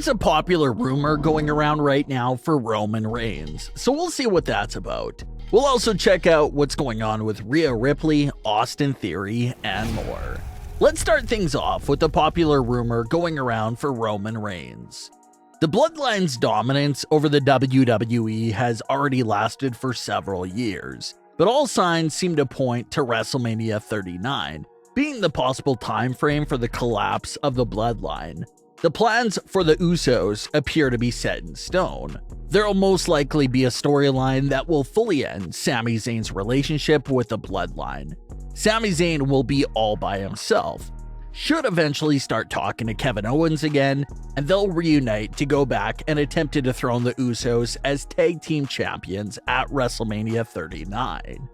There's a popular rumor going around right now for Roman Reigns, so we'll see what that's about. We'll also check out what's going on with Rhea Ripley, Austin Theory, and more. Let's start things off with the popular rumor going around for Roman Reigns. The Bloodline's dominance over the WWE has already lasted for several years, but all signs seem to point to WrestleMania 39, being the possible time frame for the collapse of the Bloodline. The plans for the Usos appear to be set in stone. There will most likely be a storyline that will fully end Sami Zayn's relationship with the Bloodline. Sami Zayn will be all by himself, should eventually start talking to Kevin Owens again, and they'll reunite to go back and attempt to dethrone the Usos as tag team champions at WrestleMania 39.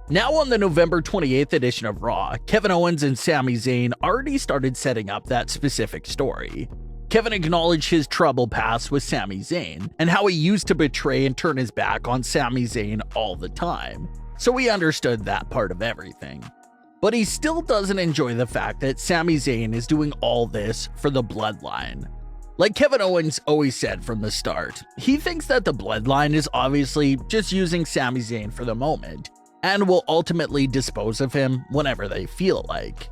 Now on the November 28th edition of Raw, Kevin Owens and Sami Zayn already started setting up that specific story. Kevin acknowledged his troubled past with Sami Zayn, and how he used to betray and turn his back on Sami Zayn all the time, so we understood that part of everything. But he still doesn't enjoy the fact that Sami Zayn is doing all this for the Bloodline. Like Kevin Owens always said from the start, he thinks that the Bloodline is obviously just using Sami Zayn for the moment, and will ultimately dispose of him whenever they feel like.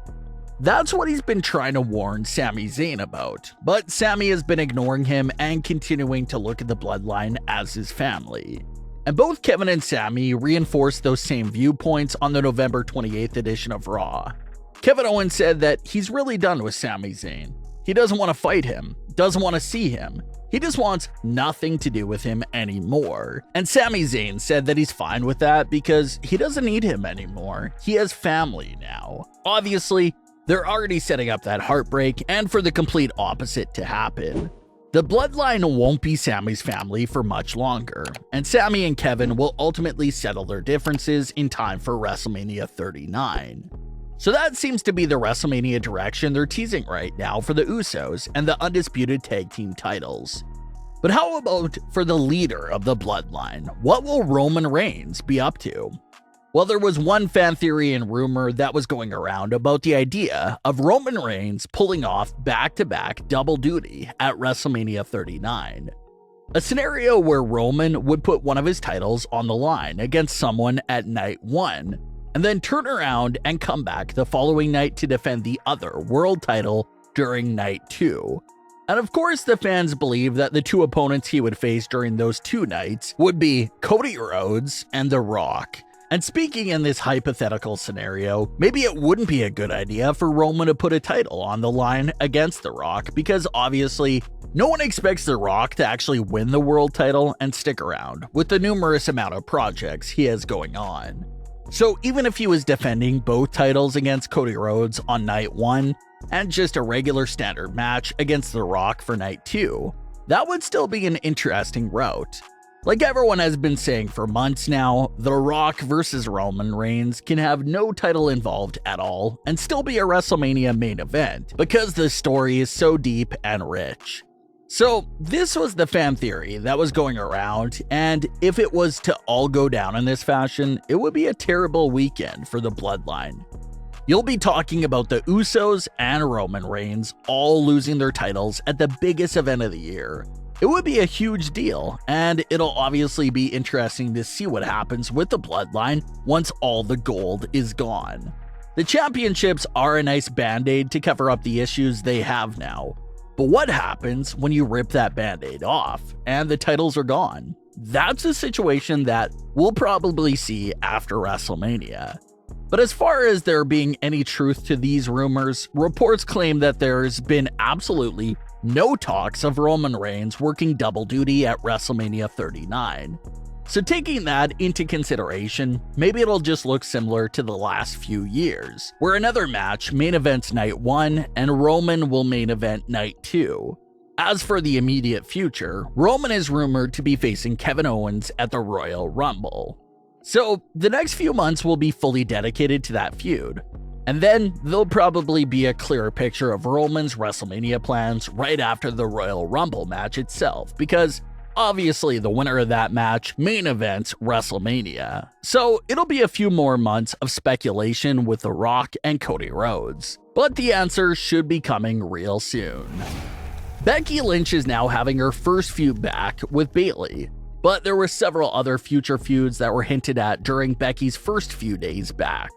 That's what he's been trying to warn Sami Zayn about, but Sami has been ignoring him and continuing to look at the Bloodline as his family. And both Kevin and Sami reinforced those same viewpoints on the November 28th edition of Raw. Kevin Owens said that he's really done with Sami Zayn. He doesn't want to fight him, doesn't want to see him. He just wants nothing to do with him anymore. And Sami Zayn said that he's fine with that because he doesn't need him anymore. He has family now. Obviously, they're already setting up that heartbreak and for the complete opposite to happen. The Bloodline won't be Sami's family for much longer, and Sami and Kevin will ultimately settle their differences in time for WrestleMania 39. So that seems to be the WrestleMania direction they're teasing right now for the Usos and the undisputed tag team titles. But how about for the leader of the Bloodline? What will Roman Reigns be up to? Well, there was one fan theory and rumor that was going around about the idea of Roman Reigns pulling off back-to-back double duty at WrestleMania 39. A scenario where Roman would put one of his titles on the line against someone at night 1, and then turn around and come back the following night to defend the other world title during night 2. And of course, the fans believe that the two opponents he would face during those two nights would be Cody Rhodes and The Rock. And speaking in this hypothetical scenario, maybe it wouldn't be a good idea for Roman to put a title on the line against The Rock, because obviously no one expects The Rock to actually win the world title and stick around with the numerous amount of projects he has going on. So even if he was defending both titles against Cody Rhodes on night 1 and just a regular standard match against The Rock for night 2, that would still be an interesting route. Like everyone has been saying for months now, The Rock versus Roman Reigns can have no title involved at all and still be a WrestleMania main event because the story is so deep and rich. So this was the fan theory that was going around, and if it was to all go down in this fashion, it would be a terrible weekend for the Bloodline. You'll be talking about the Usos and Roman Reigns all losing their titles at the biggest event of the year. It would be a huge deal, and it'll obviously be interesting to see what happens with the Bloodline once all the gold is gone. The championships are a nice band-aid to cover up the issues they have now. But what happens when you rip that band-aid off and the titles are gone? That's a situation that we'll probably see after WrestleMania. But as far as there being any truth to these rumors, reports claim that there's been absolutely no talks of Roman Reigns working double duty at WrestleMania 39. So taking that into consideration, maybe it'll just look similar to the last few years, where another match main events night 1 and Roman will main event night 2. As for the immediate future, Roman is rumored to be facing Kevin Owens at the Royal Rumble. So the next few months will be fully dedicated to that feud. And then there'll probably be a clearer picture of Roman's WrestleMania plans right after the Royal Rumble match itself, because obviously the winner of that match main events WrestleMania. So it'll be a few more months of speculation with The Rock and Cody Rhodes, but the answer should be coming real soon. Becky Lynch is now having her first feud back with Bayley, but there were several other future feuds that were hinted at during Becky's first few days back.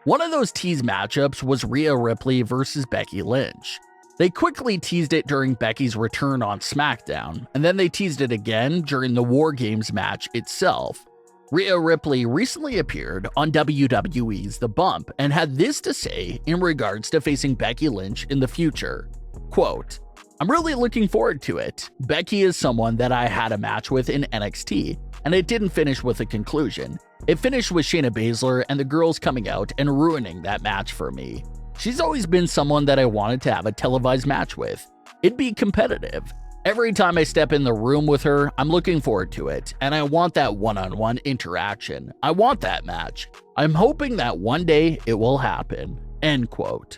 One of those teased matchups was Rhea Ripley versus Becky Lynch. They quickly teased it during Becky's return on Smackdown, and then they teased it again during the War Games match itself. Rhea Ripley recently appeared on WWE's The Bump and had this to say in regards to facing Becky Lynch in the future. Quote, "I'm really looking forward to it. Becky is someone that I had a match with in NXT, and it didn't finish with a conclusion. It finished with Shayna Baszler and the girls coming out and ruining that match for me. She's always been someone that I wanted to have a televised match with. It'd be competitive. Every time I step in the room with her, I'm looking forward to it, and I want that one-on-one interaction. I want that match. I'm hoping that one day it will happen." End quote.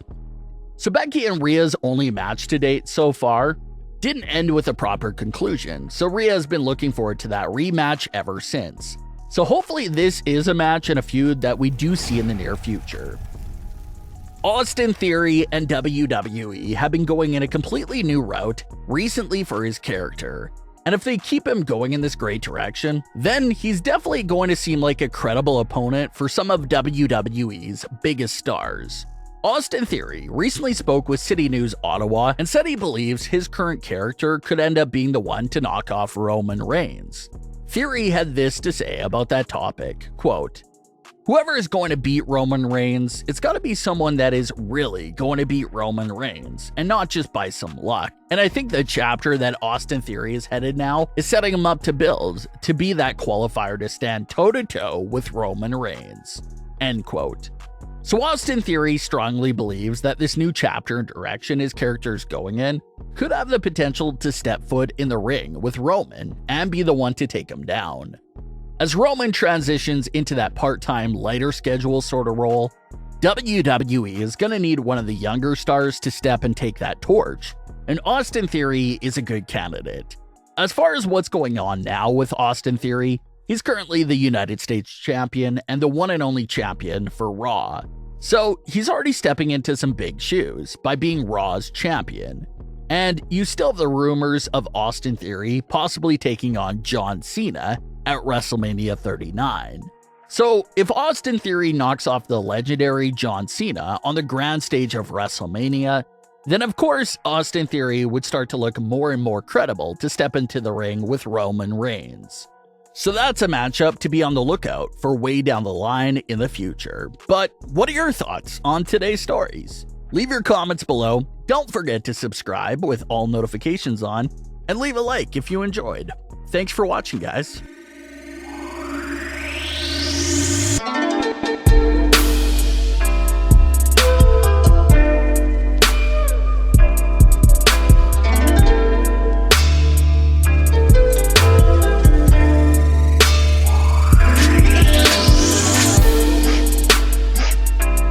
So Becky and Rhea's only match to date so far didn't end with a proper conclusion, so Rhea has been looking forward to that rematch ever since. So hopefully this is a match and a feud that we do see in the near future. Austin Theory and WWE have been going in a completely new route recently for his character. And if they keep him going in this great direction, then he's definitely going to seem like a credible opponent for some of WWE's biggest stars. Austin Theory recently spoke with City News Ottawa and said he believes his current character could end up being the one to knock off Roman Reigns. Theory had this to say about that topic, quote, "Whoever is going to beat Roman Reigns, it's got to be someone that is really going to beat Roman Reigns, and not just by some luck. And I think the chapter that Austin Theory is headed now is setting him up to build to be that qualifier to stand toe-to-toe with Roman Reigns." End quote. So Austin Theory strongly believes that this new chapter and direction his character is going in could have the potential to step foot in the ring with Roman and be the one to take him down. As Roman transitions into that part-time, lighter schedule sort of role, WWE is going to need one of the younger stars to step and take that torch, and Austin Theory is a good candidate. As far as what's going on now with Austin Theory, he's currently the United States champion and the one and only champion for Raw. So he's already stepping into some big shoes by being Raw's champion. And you still have the rumors of Austin Theory possibly taking on John Cena at WrestleMania 39. So if Austin Theory knocks off the legendary John Cena on the grand stage of WrestleMania, then of course Austin Theory would start to look more and more credible to step into the ring with Roman Reigns. So that's a matchup to be on the lookout for way down the line in the future. But what are your thoughts on today's stories? Leave your comments below. Don't forget to subscribe with all notifications on, and leave a like if you enjoyed. Thanks for watching, guys.